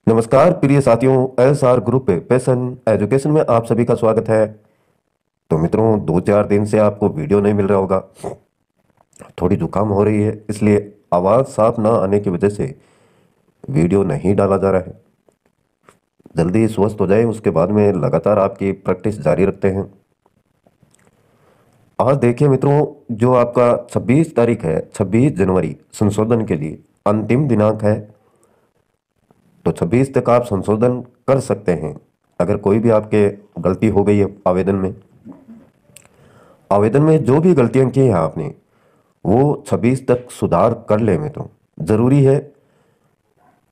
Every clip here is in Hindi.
नमस्कार प्रिय साथियों, S R group passion education में आप सभी का स्वागत है। तो मित्रों, 2-4 दिन से आपको वीडियो नहीं मिल रहा होगा। थोड़ी जुकाम हो रही है, इसलिए आवाज़ साफ ना आने की वजह से वीडियो नहीं डाला जा रहा है। जल्दी स्वस्थ हो जाए, उसके बाद में लगातार आपकी प्रैक्टिस जारी रखते हैं। आज देखिए मित्रों, जो आपका 26 तारीख है, 26 जनवरी संशोधन के लिए अंतिम दिनांक है। तो 26 तक आप संशोधन कर सकते हैं। अगर कोई भी आपके गलती हो गई है आवेदन में जो भी गलतियां की हैं आपने, वो 26 तक सुधार कर ले मित्रों। जरूरी है।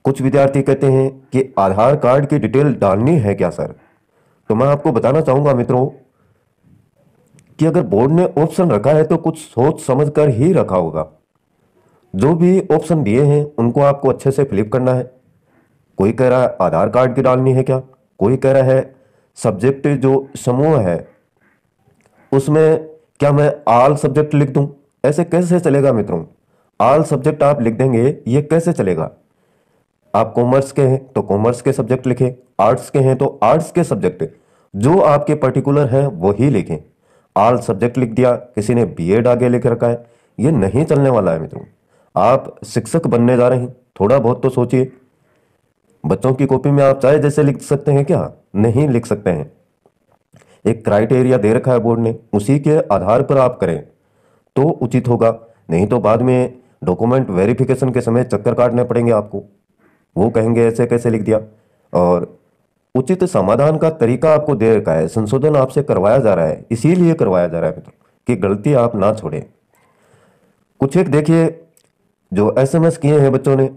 कुछ विद्यार्थी कहते हैं कि आधार कार्ड की डिटेल डालनी है क्या सर? तो मैं आपको बताना चाहूंगा मित्रों कि अगर बोर्ड ने ऑप्शन रखा है तो कुछ सोच समझ कर ही रखा होगा। जो भी ऑप्शन दिए हैं उनको आपको अच्छे से फिलिप करना है। कोई कह रहा है आधार कार्ड की डालनी है क्या, कोई कह रहा है सब्जेक्ट जो समूह है उसमें क्या मैं आल सब्जेक्ट लिख दूं। ऐसे कैसे चलेगा मित्रों? आल सब्जेक्ट आप लिख देंगे, ये कैसे चलेगा? आप कॉमर्स के हैं तो कॉमर्स के सब्जेक्ट लिखें, आर्ट्स के हैं तो आर्ट्स के सब्जेक्ट जो आपके पर्टिकुलर हैं वही लिखें। आल सब्जेक्ट लिख दिया, किसी ने बीएड आगे लिख रखा है, ये नहीं चलने वाला है मित्रों। आप शिक्षक बनने जा रहे हैं, थोड़ा बहुत तो सोचिए। बच्चों की कॉपी में आप चाहे जैसे लिख सकते हैं क्या? नहीं लिख सकते हैं। एक क्राइटेरिया दे रखा है बोर्ड ने, उसी के आधार पर आप करें तो उचित होगा। नहीं तो बाद में डॉक्यूमेंट वेरिफिकेशन के समय चक्कर काटने पड़ेंगे आपको। वो कहेंगे ऐसे कैसे लिख दिया। और उचित समाधान का तरीका आपको दे रखा है, संशोधन आपसे करवाया जा रहा है, इसीलिए करवाया जा रहा है मित्रों कि गलती आप ना छोड़ें। कुछ एक देखिए जो एसएमएस किए हैं बच्चों ने,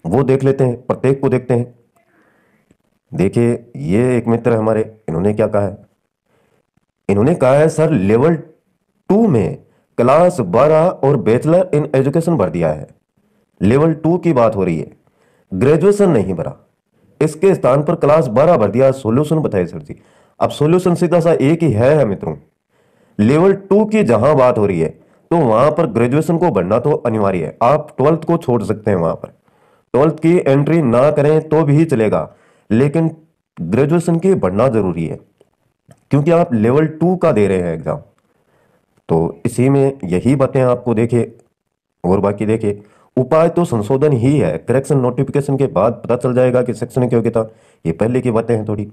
वो देख लेते हैं, प्रत्येक को देखते हैं। देखिए, ये एक मित्र हमारे, इन्होंने क्या कहा है? इन्होंने कहा है सर लेवल 2 में क्लास 12 और बैचलर इन एजुकेशन भर दिया है। लेवल 2 की बात हो रही है, ग्रेजुएशन नहीं भरा। इसके स्थान पर क्लास 12 भर दिया। सॉल्यूशन बताइए सर जी। अब सॉल्यूशन सीधा सा एक ही है मित्रों। लेवल 2 की जहां बात हो रही है तो वहां पर ग्रेजुएशन को भरना तो अनिवार्य है। आप 12th को छोड़ सकते हैं, वहां पर 12th की एंट्री ना करें तो भी चलेगा, लेकिन ग्रेजुएशन की भरना जरूरी है क्योंकि आप लेवल 2 का दे रहे हैं एग्जाम। तो इसी में यही बातें आपको देखे। और बाकी देखे, उपाय तो संशोधन ही है। करेक्शन नोटिफिकेशन के बाद पता चल जाएगा कि शैक्षणिक योग्यता, ये पहले की बातें हैं थोड़ी।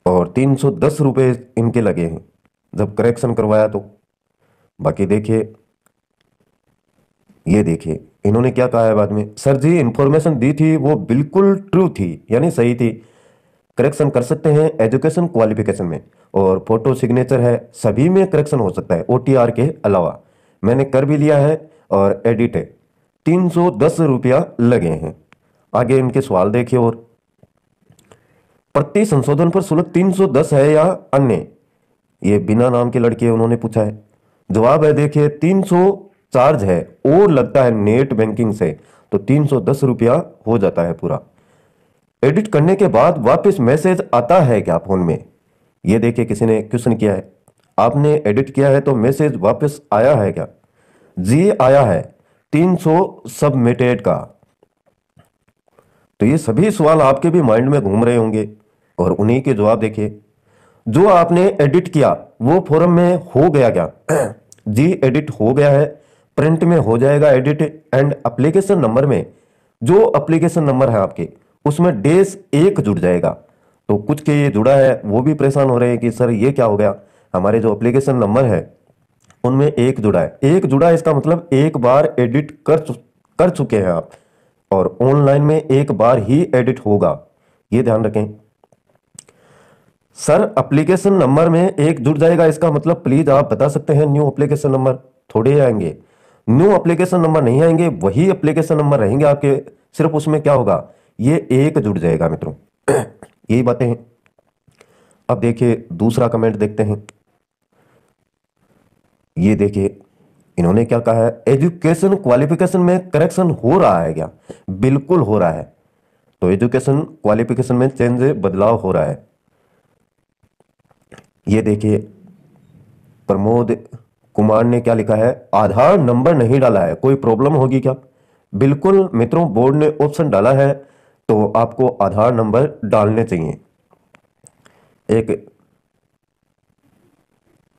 और 310 रुपये इनके लगे हैं जब करेक्शन करवाया तो। बाकी देखिए, ये देखिए इन्होंने क्या कहा है बाद में, सर जी इंफॉर्मेशन दी थी वो बिल्कुल ट्रू थी, यानी सही थी। करेक्शन कर सकते हैं एजुकेशन क्वालिफिकेशन में, और फोटो सिग्नेचर है, सभी में करेक्शन हो सकता है ओटीआर के अलावा। मैंने कर भी लिया है और एडिट है। 310 रुपया लगे हैं। आगे इनके सवाल देखिए। और प्रति संशोधन पर शुल्क 310 है या अन्य? ये बिना नाम की लड़की है, उन्होंने पूछा है। जवाब है देखिए 300 चार्ज है और लगता है नेट बैंकिंग से, तो 310 रुपया हो जाता है पूरा। एडिट करने के बाद वापस मैसेज आता है क्या फोन में? ये देखिए किसी ने क्वेश्चन किया है, आपने एडिट किया है तो मैसेज वापस आया है क्या? जी आया है, 300 सबमिटेड का। तो ये सभी सवाल आपके भी माइंड में घूम रहे होंगे और उन्हीं के जवाब देखिए। जो आपने एडिट किया वो फॉर्म में हो गया क्या? जी एडिट हो गया है, प्रिंट में हो जाएगा एडिट। एंड एप्लीकेशन नंबर में, जो एप्लीकेशन नंबर है आपके, उसमें डेस 1 जुड़ जाएगा। तो कुछ के ये जुड़ा है, वो भी परेशान हो रहे हैं कि सर ये क्या हो गया, हमारे जो एप्लीकेशन नंबर है उनमें 1 जुड़ा है। 1 जुड़ा है इसका मतलब एक बार एडिट कर चुके हैं आप, और ऑनलाइन में एक बार ही एडिट होगा, ये ध्यान रखें। सर एप्लीकेशन नंबर में 1 जुड़ जाएगा, इसका मतलब प्लीज आप बता सकते हैं न्यू एप्लीकेशन नंबर थोड़े आएंगे। न्यू एप्लीकेशन नंबर नहीं आएंगे, वही एप्लीकेशन नंबर रहेंगे आपके, सिर्फ उसमें क्या होगा, ये 1 जुड़ जाएगा मित्रों। यही बातें हैं। अब देखिए दूसरा कमेंट देखते हैं। ये देखिए इन्होंने क्या कहा है, एजुकेशन क्वालिफिकेशन में करेक्शन हो रहा है क्या? बिल्कुल हो रहा है। तो एजुकेशन क्वालिफिकेशन में चेंज, बदलाव हो रहा है। ये देखिए प्रमोद कुमार ने क्या लिखा है, आधार नंबर नहीं डाला है, कोई प्रॉब्लम होगी क्या? बिल्कुल मित्रों, बोर्ड ने ऑप्शन डाला है तो आपको आधार नंबर डालने चाहिए। एक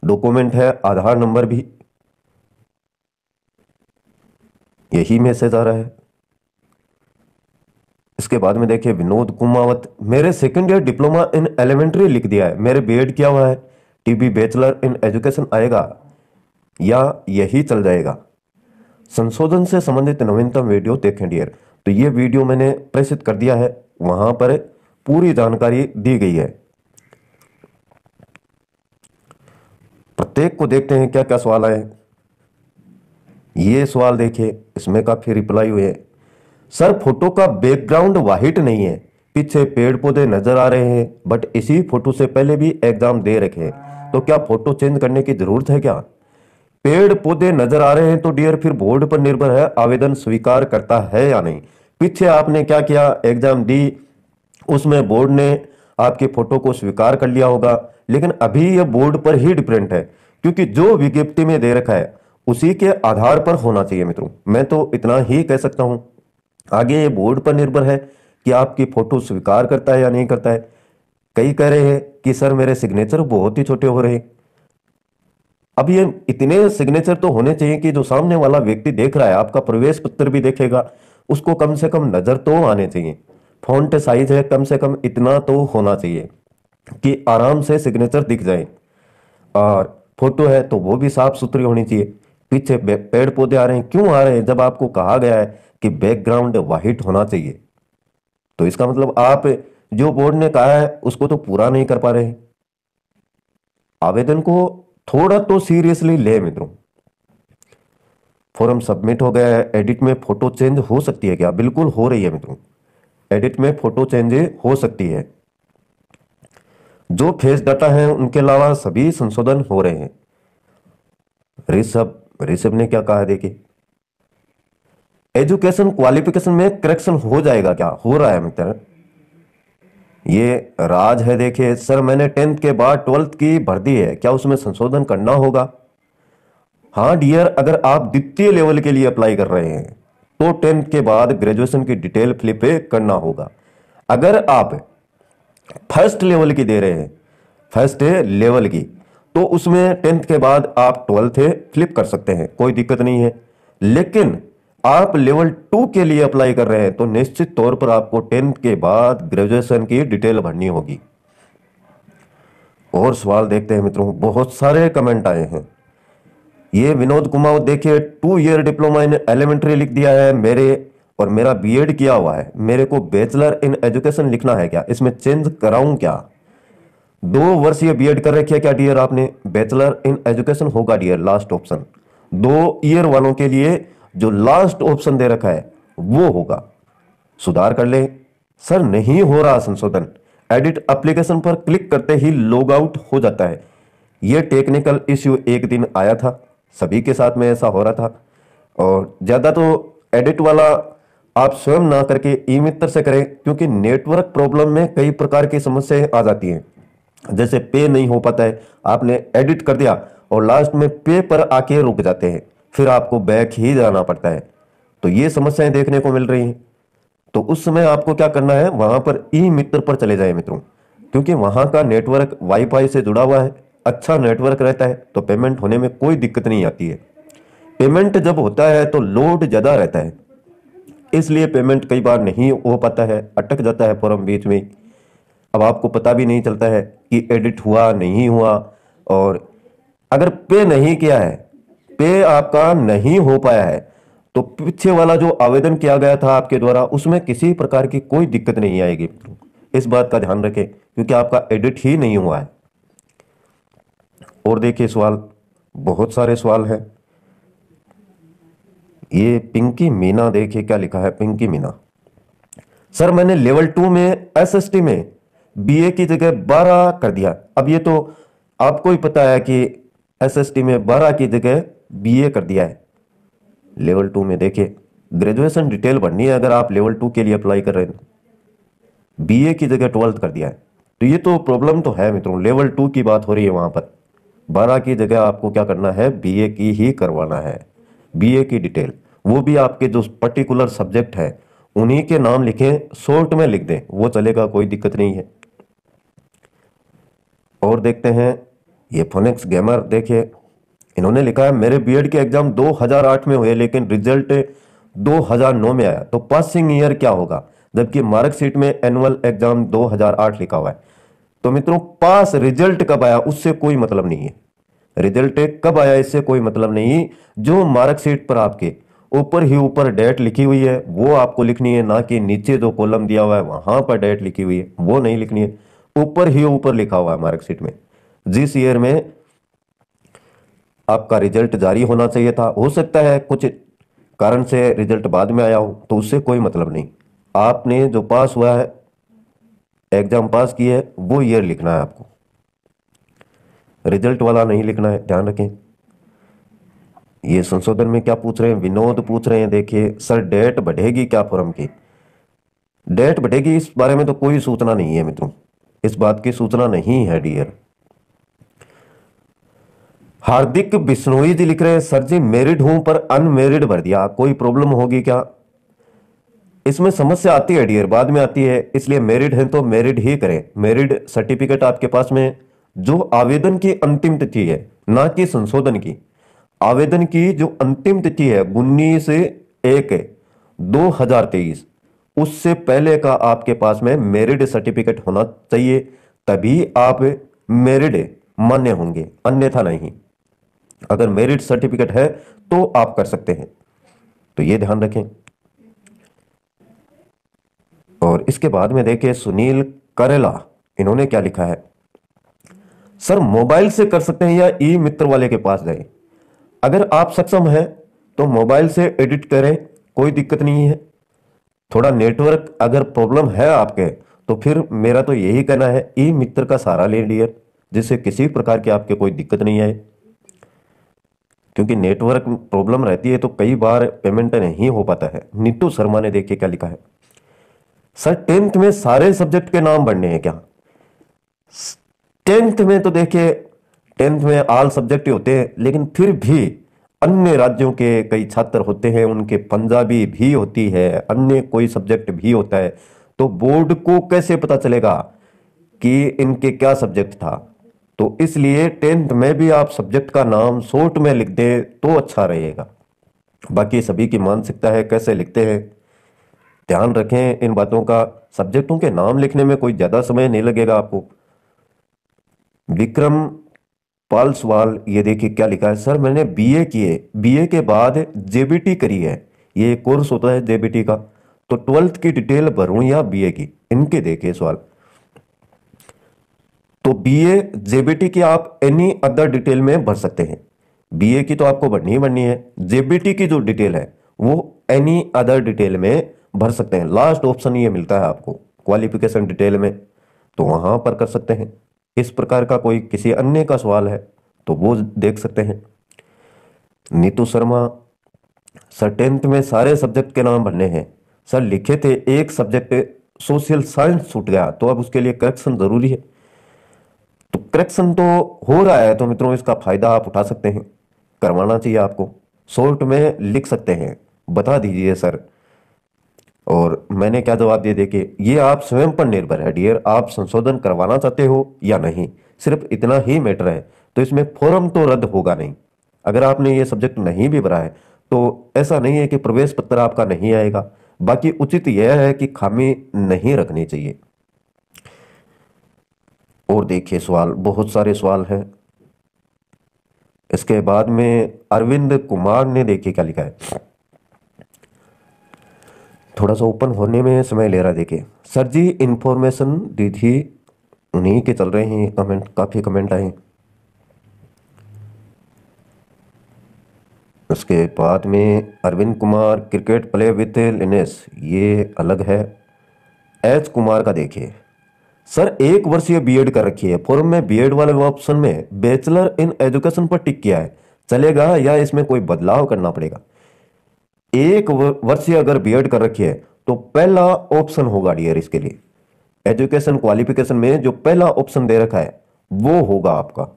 डॉक्यूमेंट है आधार नंबर भी, यही मैसेज आ रहा है। इसके बाद में देखिए विनोद कुमावत, मेरे second year diploma in elementary लिख दिया है, मेरे बीएड किया हुआ है, टीबी बैचलर इन एजुकेशन आएगा या यही चल जाएगा? संशोधन से संबंधित नवीनतम वीडियो देखें डियर। तो ये वीडियो मैंने प्रेषित कर दिया है, वहां पर पूरी जानकारी दी गई है। प्रत्येक को देखते हैं क्या क्या सवाल आए। ये सवाल देखिए, इसमें काफी रिप्लाई हुए। सर फोटो का बैकग्राउंड वाइट नहीं है, पीछे पेड़ पौधे नजर आ रहे हैं, बट इसी फोटो से पहले भी एग्जाम दे रखे हैं, तो क्या फोटो चेंज करने की जरूरत है क्या? पेड़ पौधे नजर आ रहे हैं तो डियर फिर बोर्ड पर निर्भर है आवेदन स्वीकार करता है या नहीं। पीछे आपने क्या किया, एग्जाम दी, उसमें बोर्ड ने आपकी फोटो को स्वीकार कर लिया होगा, लेकिन अभी यह बोर्ड पर ही डिपेंड है, क्योंकि जो विज्ञप्ति में दे रखा है उसी के आधार पर होना चाहिए मित्रों। मैं तो इतना ही कह सकता हूं, आगे ये बोर्ड पर निर्भर है कि आपकी फोटो स्वीकार करता है या नहीं करता है। कई कह रहे हैं कि सर मेरे सिग्नेचर बहुत ही छोटे हो रहे हैं। अब ये इतने सिग्नेचर तो होने चाहिए कि जो सामने वाला व्यक्ति देख रहा है, आपका प्रवेश पत्र भी देखेगा, उसको कम से कम नजर तो आने चाहिए। फॉन्ट साइज है कम से कम इतना तो होना चाहिए कि आराम से सिग्नेचर दिख जाए, और फोटो है तो वो भी साफ सुथरी होनी चाहिए। पीछे पेड़ पौधे आ रहे हैं, क्यों आ रहे हैं? जब आपको कहा गया है कि बैकग्राउंड वाइट होना चाहिए, तो इसका मतलब आप जो बोर्ड ने कहा है उसको तो पूरा नहीं कर पा रहे हैं। आवेदन को थोड़ा तो सीरियसली ले मित्रों। फॉर्म सबमिट हो गया है, एडिट में फोटो चेंज हो सकती है क्या? बिल्कुल हो रही है मित्रों, एडिट में फोटो चेंज हो सकती है। जो फेस डाटा है उनके अलावा सभी संशोधन हो रहे हैं। ऋषभ ने क्या कहा देखिए, एजुकेशन क्वालिफिकेशन में करेक्शन हो जाएगा क्या? हो रहा है मित्र। ये राज है, देखिए सर मैंने 10th के बाद 12th की भर दी है, क्या उसमें संशोधन करना होगा? हाँ डियर, अगर आप द्वितीय लेवल के लिए अप्लाई कर रहे हैं तो 10th के बाद ग्रेजुएशन की डिटेल फ्लिप करना होगा। अगर आप फर्स्ट लेवल की दे रहे हैं, फर्स्ट लेवल की, तो उसमें 10th के बाद आप 12th फ्लिप कर सकते हैं, कोई दिक्कत नहीं है। लेकिन आप लेवल 2 के लिए अप्लाई कर रहे हैं तो निश्चित तौर पर आपको 10th के बाद ग्रेजुएशन की डिटेल भरनी होगी। और सवाल देखते हैं मित्रों, बहुत सारे कमेंट आए हैं। ये विनोद कुमार देखिए, 2 ईयर डिप्लोमा इन एलिमेंट्री लिख दिया है और मेरा बीएड किया हुआ है, मेरे को बैचलर इन एजुकेशन लिखना है क्या? इसमें चेंज कराऊं क्या? 2 वर्षीय बीएड कर रखी है क्या डियर आपने? बैचलर इन एजुकेशन होगा डियर, लास्ट ऑप्शन। 2 ईयर वालों के लिए जो लास्ट ऑप्शन दे रखा है वो होगा। सुधार कर ले। सर नहीं हो रहा संशोधन, एडिट एप्लीकेशन पर क्लिक करते ही लॉग आउट हो जाता है। यह टेक्निकल इश्यू एक दिन आया था, सभी के साथ में ऐसा हो रहा था। और ज्यादा तो एडिट वाला आप स्वयं ना करके ई मित्र से करें, क्योंकि नेटवर्क प्रॉब्लम में कई प्रकार की समस्याएं आ जाती हैं। जैसे पे नहीं हो पाता है, आपने एडिट कर दिया और लास्ट में पे पर आके रुक जाते हैं, फिर आपको बैक ही जाना पड़ता है। तो ये समस्याएं देखने को मिल रही हैं। तो उस समय आपको क्या करना है, वहां पर ई मित्र पर चले जाए मित्रों, क्योंकि वहां का नेटवर्क वाईफाई से जुड़ा हुआ है, अच्छा नेटवर्क रहता है, तो पेमेंट होने में कोई दिक्कत नहीं आती है। पेमेंट जब होता है तो लोड ज्यादा रहता है, इसलिए पेमेंट कई बार नहीं हो पाता है, अटक जाता है फॉर्म बीच में। अब आपको पता भी नहीं चलता है कि एडिट हुआ नहीं हुआ। और अगर पे नहीं किया है, पे आपका नहीं हो पाया है, तो पीछे वाला जो आवेदन किया गया था आपके द्वारा उसमें किसी प्रकार की कोई दिक्कत नहीं आएगी। इस बात का ध्यान रखें, क्योंकि आपका एडिट ही नहीं हुआ है। और देखिए सवाल, बहुत सारे सवाल हैं। ये पिंकी मीना, देखिए क्या लिखा है पिंकी मीना। सर मैंने लेवल 2 में एसएसटी में बीए की जगह 12 कर दिया। अब ये तो आपको ही पता है कि एसएसटी में 12 की जगह बीए कर दिया है। लेवल 2 में देखिए ग्रेजुएशन डिटेल भरनी है, अगर आप लेवल 2 के लिए अप्लाई कर रहे हैं, बीए की जगह 12th कर दिया है, तो ये तो प्रॉब्लम तो है मित्रों। लेवल 2 की बात हो रही है, वहां पर 12 की जगह आपको क्या करना है, बीए की ही करवाना है। बीए की डिटेल वो भी आपके जो पर्टिकुलर सब्जेक्ट है उन्हीं के नाम लिखें, शॉर्ट में लिख दें, वो चलेगा, कोई दिक्कत नहीं है। और देखते हैं ये फोनिक्स गेमर, देखिए इन्होंने लिखा है मेरे बीएड के एग्जाम 2008 में हुए लेकिन रिजल्ट 2009 में आया, तो पासिंग ईयर क्या होगा, जबकि मार्कशीट में एनुअल एग्जाम 2008 लिखा हुआ है। तो मित्रों पास रिजल्ट कब आया उससे कोई मतलब नहीं है, रिजल्ट कब आया इससे कोई मतलब नहीं। जो मार्कशीट पर आपके ऊपर ही ऊपर डेट लिखी हुई है वो आपको लिखनी है, ना कि नीचे जो कॉलम दिया हुआ है वहां पर डेट लिखी हुई है वो नहीं लिखनी है। ऊपर ही ऊपर लिखा हुआ है मार्कशीट में जिस ईयर में आपका रिजल्ट जारी होना चाहिए था। हो सकता है कुछ कारण से रिजल्ट बाद में आया हो, तो उससे कोई मतलब नहीं। आपने जो पास हुआ है, एग्जाम पास किए है, वो ईयर लिखना है आपको, रिजल्ट वाला नहीं लिखना है, ध्यान रखें। ये संशोधन में क्या पूछ रहे हैं, विनोद पूछ रहे हैं, देखिए सर डेट बढ़ेगी क्या फॉर्म की, डेट बढ़ेगी इस बारे में तो कोई सूचना नहीं है मित्रों, इस बात की सूचना नहीं है डियर। हार्दिक बिश्नोई जी लिख रहे हैं सर जी मैरिड हूं पर अनमेरिड भर दिया, कोई प्रॉब्लम होगी क्या। इसमें समस्या आती है डियर, बाद में आती है, इसलिए मैरिड है तो मैरिड ही करें। मैरिड सर्टिफिकेट आपके पास में जो आवेदन की अंतिम तिथि है, ना कि संशोधन की, आवेदन की जो अंतिम तिथि है 19/1/2023, उससे पहले का आपके पास में मैरिड सर्टिफिकेट होना चाहिए, तभी आप मैरिड मान्य होंगे, अन्यथा नहीं। अगर मैरिड सर्टिफिकेट है तो आप कर सकते हैं, तो ये ध्यान रखें। और इसके बाद में देखिए सुनील करेला, इन्होंने क्या लिखा है, सर मोबाइल से कर सकते हैं या ई मित्र वाले के पास जाए। अगर आप सक्षम हैं तो मोबाइल से एडिट करें, कोई दिक्कत नहीं है। थोड़ा नेटवर्क अगर प्रॉब्लम है आपके तो फिर मेरा तो यही कहना है ई मित्र का सहारा ले डियर, जिससे किसी प्रकार की आपके कोई दिक्कत नहीं आए, क्योंकि नेटवर्क प्रॉब्लम रहती है तो कई बार पेमेंट नहीं हो पाता है। नीतू शर्मा ने देखिए क्या लिखा है, सर 10th में सारे सब्जेक्ट के नाम बढ़ने हैं क्या। 10th में तो देखिए 10th में ऑल सब्जेक्ट ही होते हैं, लेकिन फिर भी अन्य राज्यों के कई छात्र होते हैं, उनके पंजाबी भी होती है, अन्य कोई सब्जेक्ट भी होता है, तो बोर्ड को कैसे पता चलेगा कि इनके क्या सब्जेक्ट था। तो इसलिए 10th में भी आप सब्जेक्ट का नाम शॉर्ट में लिख दें तो अच्छा रहेगा। बाकी सभी की मानसिकता है कैसे लिखते हैं, ध्यान रखें इन बातों का। सब्जेक्टों के नाम लिखने में कोई ज्यादा समय नहीं लगेगा आपको। विक्रम पालसवाल, ये देखिए क्या लिखा है, सर मैंने बीए किए, बीए के बाद जेबीटी करी है, ये कोर्स होता है जेबीटी का, तो 12th की डिटेल भरूं या बीए की, इनके देखिए सवाल। तो बीए जेबीटी की आप एनी अदर डिटेल में भर सकते हैं, बीए की तो आपको भरनी ही भरनी है, जेबीटी की जो डिटेल है वो एनी अदर डिटेल में भर सकते हैं। लास्ट ऑप्शन ये मिलता है आपको क्वालिफिकेशन डिटेल में, तो वहां पर कर सकते हैं। इस प्रकार का कोई किसी अन्य का सवाल है तो वो देख सकते हैं। नीतू शर्मा, सर 10th में सारे सब्जेक्ट के नाम भरने हैं, सर लिखे थे एक सब्जेक्ट सोशल साइंस छूट गया, तो अब उसके लिए करेक्शन जरूरी है। तो करेक्शन तो हो रहा है, तो मित्रों इसका फायदा आप उठा सकते हैं, करवाना चाहिए आपको। शॉर्ट में लिख सकते हैं, बता दीजिए सर। और मैंने क्या जवाब दिया, देखिए ये आप स्वयं पर निर्भर है डियर, आप संशोधन करवाना चाहते हो या नहीं, सिर्फ इतना ही मैटर है। तो इसमें फॉर्म तो रद्द होगा नहीं, अगर आपने ये सब्जेक्ट नहीं भी भरा है तो ऐसा नहीं है कि प्रवेश पत्र आपका नहीं आएगा। बाकी उचित यह है कि खामी नहीं रखनी चाहिए। और देखिए सवाल, बहुत सारे सवाल हैं। इसके बाद में अरविंद कुमार ने देखिए क्या लिखा है, थोड़ा सा ओपन होने में समय ले रहा है। देखिए सर जी इंफॉर्मेशन दी थी, उन्हीं के चल रहे हैं कमेंट, काफी कमेंट आए। उसके बाद में Arvind Kumar cricket play with लिनेस, ये अलग है। एच कुमार का देखिए, सर 1 वर्षीय बीएड कर रखी है, फॉर्म में बीएड वाले ऑप्शन में बैचलर इन एजुकेशन पर टिक किया है, चलेगा या इसमें कोई बदलाव करना पड़ेगा। 1 वर्षीय अगर बीएड कर रखी है तो पहला ऑप्शन होगा डियर, इसके लिए एजुकेशन क्वालिफिकेशन में जो पहला ऑप्शन दे रखा है वो होगा आपका।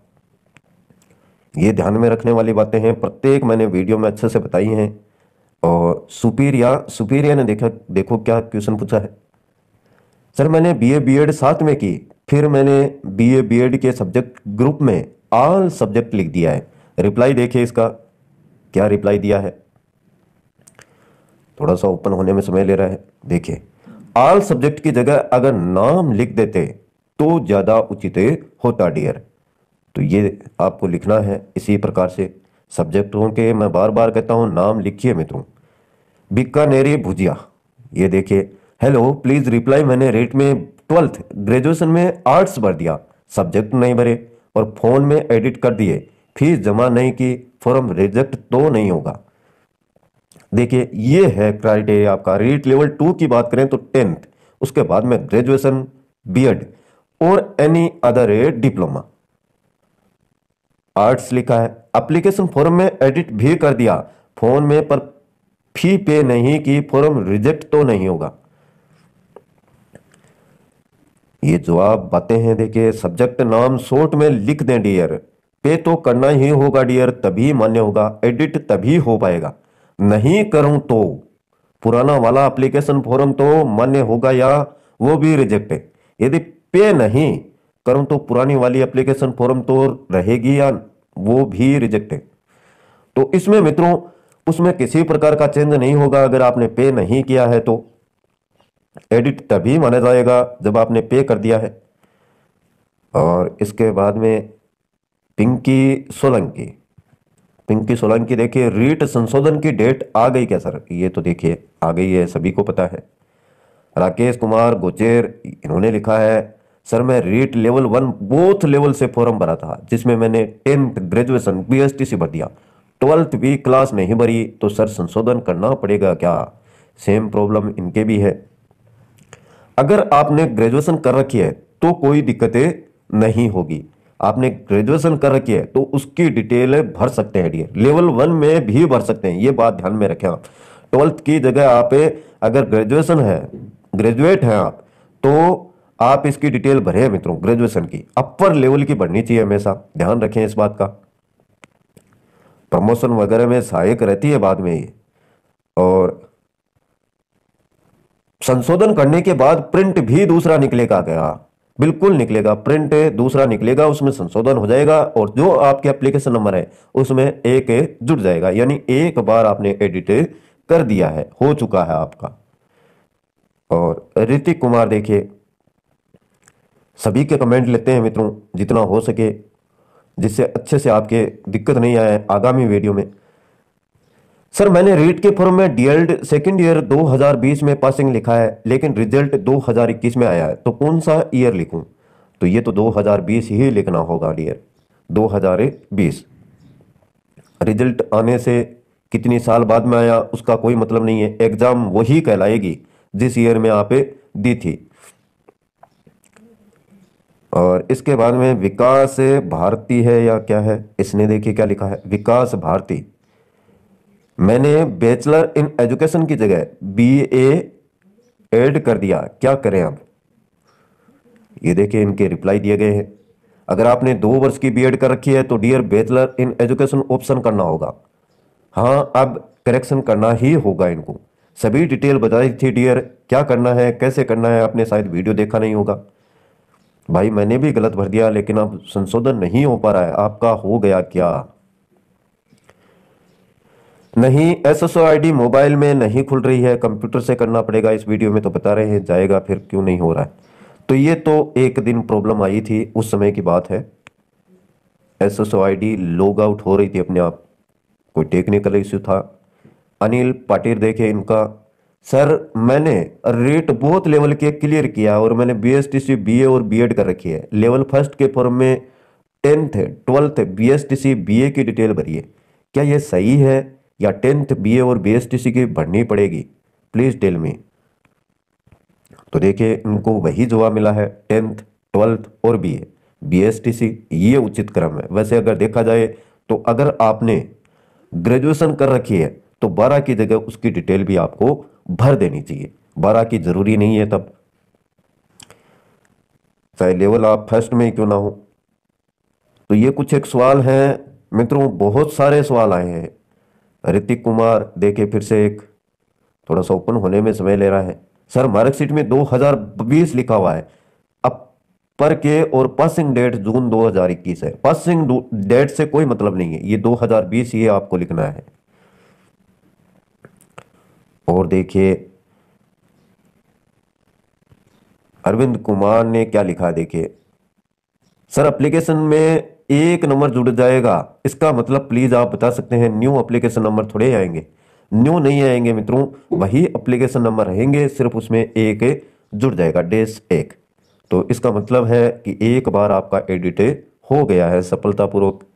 ये ध्यान में रखने वाली बातें हैं, प्रत्येक मैंने वीडियो में अच्छे से बताई हैं। और सुपीरिया ने देखा, देखो क्या क्वेश्चन पूछा है। सर मैंने बीए बीएड साथ में की, फिर मैंने बीए बीएड के सब्जेक्ट ग्रुप में ऑल सब्जेक्ट लिख दिया है। रिप्लाई देखिए इसका क्या रिप्लाई दिया है, थोड़ा सा ओपन होने में समय ले रहा है। देखिए, ऑल सब्जेक्ट की जगह अगर नाम लिख देते तो ज्यादा उचित होता डियर। तो ये आपको लिखना है इसी प्रकार से सब्जेक्टों के, मैं बार बार कहता हूं नाम लिखिए मित्रों। बीकानेरी भुजिया, ये देखिए, हेलो प्लीज रिप्लाई, मैंने रेट में 12th ग्रेजुएशन में आर्ट्स भर दिया, सब्जेक्ट नहीं भरे और फोन में एडिट कर दिए, फीस जमा नहीं की, फॉर्म रिजेक्ट तो नहीं होगा। देखिए ये है क्राइटेरिया आपका। रीट लेवल 2 की बात करें तो 10th, उसके बाद में ग्रेजुएशन, बीएड और एनी अदर डिप्लोमा। आर्ट्स लिखा है, एप्लीकेशन फॉर्म में एडिट भी कर दिया फोन में, पर फी पे नहीं की, फॉर्म रिजेक्ट तो नहीं होगा। ये जवाब बातें हैं। देखिए, सब्जेक्ट नाम शॉर्ट में लिख दें डियर, पे तो करना ही होगा डियर, तभी मान्य होगा, एडिट तभी हो पाएगा। नहीं करूं तो पुराना वाला एप्लीकेशन फॉर्म तो मान्य होगा या वो भी रिजेक्ट है। यदि पे नहीं करूं तो पुरानी वाली एप्लीकेशन फॉर्म तो रहेगी या वो भी रिजेक्ट है। तो इसमें मित्रों उसमें किसी प्रकार का चेंज नहीं होगा। अगर आपने पे नहीं किया है तो एडिट तभी माना जाएगा जब आपने पे कर दिया है। और इसके बाद में पिंकी सोलंकी देखिए, रीट संशोधन की डेट आ गई क्या सर? ये तो देखिए आ गई है, सभी को पता है। राकेश कुमार गोचेर, इन्होंने लिखा है सर मैं रीट लेवल 1 बोथ लेवल से फॉर्म भरा था, जिसमें मैंने 10th ग्रेजुएशन बीएसटीसी भर दिया, 12th भी क्लास नहीं भरी, तो सर संशोधन करना पड़ेगा क्या? सेम प्रॉब्लम इनके भी है। अगर आपने ग्रेजुएशन कर रखी है तो कोई दिक्कतें नहीं होगी। आपने ग्रेजुएशन कर रखी है तो उसकी डिटेल भर सकते हैं डियर, लेवल 1 में भी भर सकते हैं, ये बात ध्यान में रखें आप। 12th की जगह आप अगर ग्रेजुएशन है, ग्रेजुएट हैं आप, तो आप इसकी डिटेल भरे मित्रों। ग्रेजुएशन की अपर लेवल की भरनी चाहिए, हमेशा ध्यान रखें इस बात का। प्रमोशन वगैरह में सहायक रहती है बाद में ये। और संशोधन करने के बाद प्रिंट भी दूसरा निकलेगा क्या? बिल्कुल निकलेगा, प्रिंट दूसरा निकलेगा, उसमें संशोधन हो जाएगा और जो आपके एप्लीकेशन नंबर है उसमें एक जुड़ जाएगा, यानी एक बार आपने एडिट कर दिया है, हो चुका है आपका। और ऋतिक कुमार देखिए, सभी के कमेंट लेते हैं मित्रों जितना हो सके, जिससे अच्छे से आपके दिक्कत नहीं आए आगामी वीडियो में। सर मैंने रीट के फॉर्म में डीएलएड सेकंड ईयर 2020 में पासिंग लिखा है, लेकिन रिजल्ट 2021 में आया है, तो कौन सा ईयर लिखूं? तो ये तो 2020 ही लिखना होगा डियर, 2020। रिजल्ट आने से कितनी साल बाद में आया उसका कोई मतलब नहीं है, एग्जाम वही कहलाएगी जिस ईयर में आप दी थी। और इसके बाद में विकास भारती है या क्या है, इसने देखिए क्या लिखा है, विकास भारती, मैंने बैचलर इन एजुकेशन की जगह बीए ऐड कर दिया, क्या करें अब? ये देखिए इनके रिप्लाई दिए गए हैं। अगर आपने 2 वर्ष की बीएड कर रखी है तो dear bachelor in education option करना होगा। हाँ, अब करेक्शन करना ही होगा इनको। सभी डिटेल बताई थी डियर, क्या करना है कैसे करना है, आपने शायद वीडियो देखा नहीं होगा। भाई मैंने भी गलत भर दिया, लेकिन अब संशोधन नहीं हो पा रहा है, आपका हो गया क्या? नहीं, एसएसओ आईडी मोबाइल में नहीं खुल रही है, कंप्यूटर से करना पड़ेगा। इस वीडियो में तो बता रहे हैं जाएगा, फिर क्यों नहीं हो रहा है? तो ये तो एक दिन प्रॉब्लम आई थी, उस समय की बात है। एसएसओ आईडी लॉग आउट हो रही थी अपने आप, कोई टेक्निकल इश्यू था। अनिल पाटिल देखे इनका, सर मैंने रेट बहुत लेवल के क्लियर किया और मैंने बीएसटीसी बीए और बीएड कर रखी है, लेवल फर्स्ट के फॉर्म में 10th 12th बीएसटीसी बीए की डिटेल भरी है, क्या ये सही है या 10th बीए और बीएसटीसी की भरनी पड़ेगी? Please tell me. तो देखिए इनको वही जवाब मिला है, 10th 12th और बीए बीएसटीसी, ये उचित क्रम है। वैसे अगर देखा जाए तो अगर आपने ग्रेजुएशन कर रखी है तो 12 की जगह उसकी डिटेल भी आपको भर देनी चाहिए, 12 की जरूरी नहीं है तब, चाहे लेवल आप फर्स्ट में क्यों ना हो। तो ये कुछ एक सवाल है मित्रों, बहुत सारे सवाल आए हैं, ऋतिक कुमार, देखिए फिर से एक थोड़ा सा ओपन होने में समय ले रहा है। सर मार्कशीट में 2020 लिखा हुआ है। अब पर के और पासिंग डेट जून 2021 है। पासिंग डेट से कोई मतलब नहीं है, ये 2020 ये आपको लिखना है। और देखिए अरविंद कुमार ने क्या लिखा है, देखिए सर एप्लीकेशन में एक नंबर जुड़ जाएगा, इसका मतलब प्लीज आप बता सकते हैं। न्यू एप्लीकेशन नंबर थोड़े आएंगे, न्यू नहीं आएंगे मित्रों, वही एप्लीकेशन नंबर रहेंगे, सिर्फ उसमें एक जुड़ जाएगा, डेस एक। तो इसका मतलब है कि एक बार आपका एडिट हो गया है सफलतापूर्वक।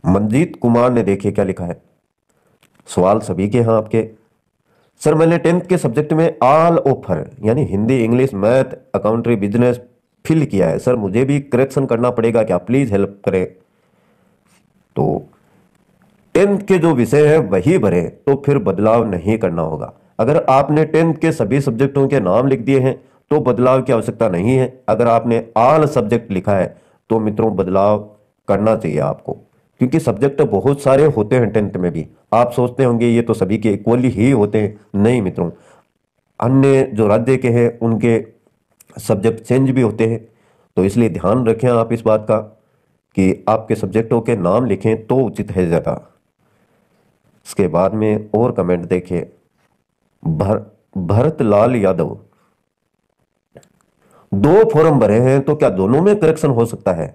मंजीत कुमार ने देखिए क्या लिखा है, सवाल सभी के हैं आपके। सर मैंने 10th के सब्जेक्ट में ऑल ऑफर यानी Hindi, English, math, accountancy, business fill किया है। सर मुझे भी करेक्शन करना पड़ेगा क्या, प्लीज हेल्प करें। तो 10th के जो विषय है वही भरे, तो फिर बदलाव नहीं करना होगा। अगर आपने 10th के सभी सब्जेक्टों के नाम लिख दिए हैं तो बदलाव की आवश्यकता नहीं है। अगर आपने ऑल सब्जेक्ट लिखा है तो मित्रों बदलाव करना चाहिए आपको, क्योंकि सब्जेक्ट बहुत सारे होते हैं 10th में भी। आप सोचते होंगे ये तो सभी के इक्वली ही होते हैं, नहीं मित्रों, अन्य जो राज्य के हैं उनके सब्जेक्ट चेंज भी होते हैं। तो इसलिए ध्यान रखें आप इस बात का कि आपके सब्जेक्टों के नाम लिखें तो उचित है ज़्यादा। इसके बाद में और कमेंट देखिए, भरत लाल यादव, दो फॉर्म भरे हैं तो क्या दोनों में करेक्शन हो सकता है?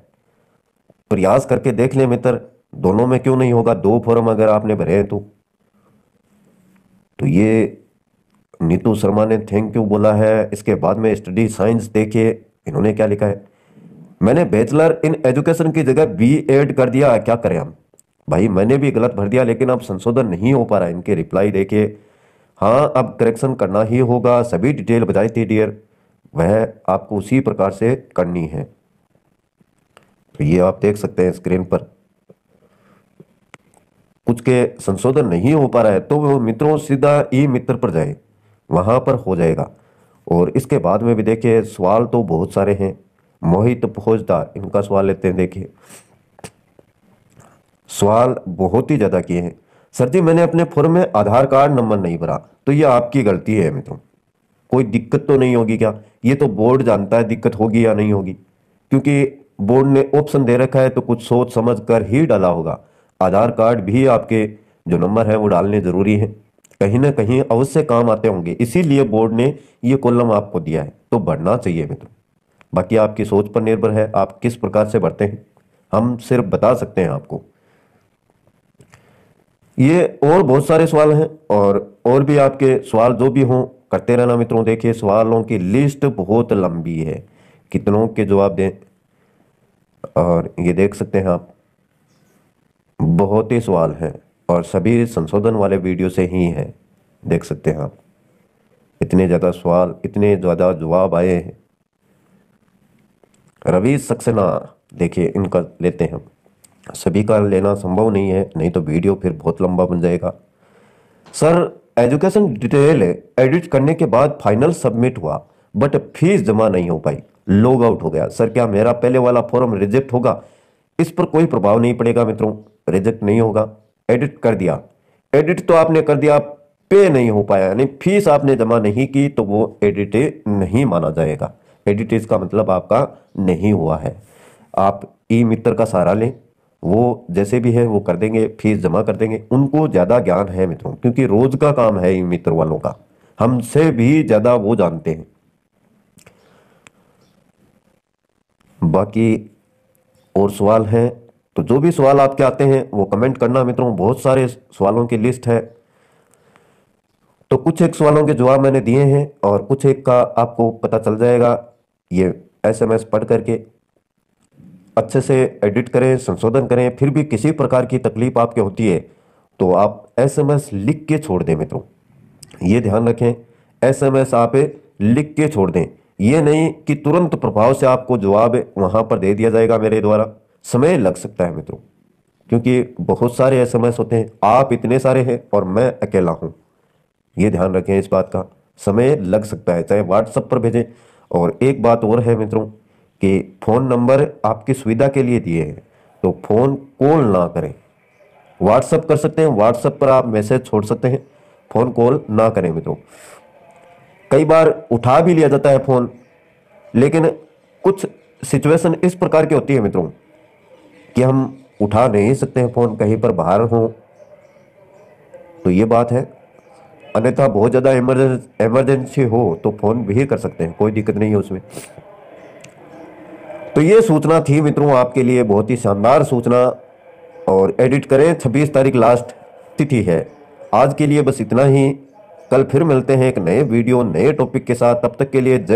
प्रयास करके देख लें मित्र, दोनों में क्यों नहीं होगा, दो फॉर्म अगर आपने भरे हैं तो ये नीतू शर्मा ने थैंक यू बोला है। इसके बाद में स्टडी साइंस देखिए इन्होंने क्या लिखा है, मैंने बैचलर इन एजुकेशन की जगह बी एड कर दिया, क्या करें हम? भाई मैंने भी गलत भर दिया लेकिन अब संशोधन नहीं हो पा रहा है। इनके रिप्लाई देखिए, हाँ अब करेक्शन करना ही होगा, सभी डिटेल बताई थी डियर, वह आपको उसी प्रकार से करनी है। तो ये आप देख सकते हैं स्क्रीन पर, कुछ के संशोधन नहीं हो पा रहा है तो वो मित्रों सीधा ई मित्र पर जाए, वहां पर हो जाएगा। और इसके बाद में भी देखिए सवाल तो बहुत सारे हैं। मोहित फौजदार, इनका सवाल लेते हैं। देखिए सवाल बहुत ही ज्यादा किए हैं। सर जी मैंने अपने फॉर्म में आधार कार्ड नंबर नहीं भरा, तो ये आपकी गलती है मित्रों, कोई दिक्कत तो नहीं होगी क्या? ये तो बोर्ड जानता है दिक्कत होगी या नहीं होगी, क्योंकि बोर्ड ने ऑप्शन दे रखा है तो कुछ सोच समझ कर ही डाला होगा। आधार कार्ड भी आपके जो नंबर है वो डालने जरूरी है, कहीं ना कहीं अवश्य काम आते होंगे, इसीलिए बोर्ड ने ये कॉलम आपको दिया है, तो भरना चाहिए मित्रों। बाकी आपकी सोच पर निर्भर है आप किस प्रकार से भरते हैं, हम सिर्फ बता सकते हैं आपको। ये और बहुत सारे सवाल हैं, और भी आपके सवाल जो भी हों करते रहना मित्रों। देखिए सवालों की लिस्ट बहुत लंबी है, कितनों के जवाब दें, और ये देख सकते हैं आप बहुत ही सवाल हैं और सभी संशोधन वाले वीडियो से ही हैं। देख सकते हैं आप इतने ज़्यादा सवाल, इतने ज़्यादा जवाब आए हैं। रवि सक्सेना, देखिए इनका लेते हैं हम, सभी का लेना संभव नहीं है, नहीं तो वीडियो फिर बहुत लंबा बन जाएगा। सर एजुकेशन डिटेल एडिट करने के बाद फाइनल सबमिट हुआ बट फीस जमा नहीं हो पाई, लॉग आउट हो गया। सर क्या मेरा पहले वाला फॉर्म रिजेक्ट होगा? इस पर कोई प्रभाव नहीं पड़ेगा मित्रों, रिजेक्ट नहीं होगा। एडिट कर दिया, एडिट तो आपने कर दिया, पे नहीं हो पाया यानी फीस आपने जमा नहीं की तो वो एडिट नहीं माना जाएगा। एडिट इसका मतलब आपका नहीं हुआ है। आप ई मित्र का सहारा लें, वो जैसे भी है वो कर देंगे, फीस जमा कर देंगे, उनको ज्यादा ज्ञान है मित्रों, क्योंकि रोज का काम है ई मित्र वालों का, हमसे भी ज्यादा वो जानते हैं। बाकी और सवाल हैं तो जो भी सवाल आपके आते हैं वो कमेंट करना मित्रों, बहुत सारे सवालों की लिस्ट है। तो कुछ एक सवालों के जवाब मैंने दिए हैं और कुछ एक का आपको पता चल जाएगा, ये एसएमएस पढ़ करके अच्छे से एडिट करें, संशोधन करें। फिर भी किसी प्रकार की तकलीफ आपके होती है तो आप एसएमएस लिख के छोड़ दें मित्रों, ये ध्यान रखें, एसएमएस आप लिख के छोड़ दें। ये नहीं कि तुरंत प्रभाव से आपको जवाब वहां पर दे दिया जाएगा मेरे द्वारा, समय लग सकता है मित्रों, क्योंकि बहुत सारे एसएमएस होते हैं, आप इतने सारे हैं और मैं अकेला हूं, ये ध्यान रखें इस बात का, समय लग सकता है, चाहे व्हाट्सएप पर भेजें। और एक बात और है मित्रों कि फोन नंबर आपकी सुविधा के लिए दिए हैं, तो फोन कॉल ना करें, व्हाट्सअप कर सकते हैं, व्हाट्सअप पर आप मैसेज छोड़ सकते हैं, फ़ोन कॉल ना करें मित्रों। कई बार उठा भी लिया जाता है फ़ोन, लेकिन कुछ सिचुएशन इस प्रकार की होती है मित्रों कि हम उठा नहीं सकते हैं फ़ोन, कहीं पर बाहर हो तो ये बात है। अन्यथा बहुत ज़्यादा इमरजेंसी हो तो फ़ोन भी कर सकते हैं, कोई दिक्कत नहीं है उसमें। तो ये सूचना थी मित्रों आपके लिए, बहुत ही शानदार सूचना। और एडिट करें, 26 तारीख लास्ट तिथि है। आज के लिए बस इतना ही। कल फिर मिलते हैं एक नए वीडियो, नए टॉपिक के साथ। तब तक के लिए जय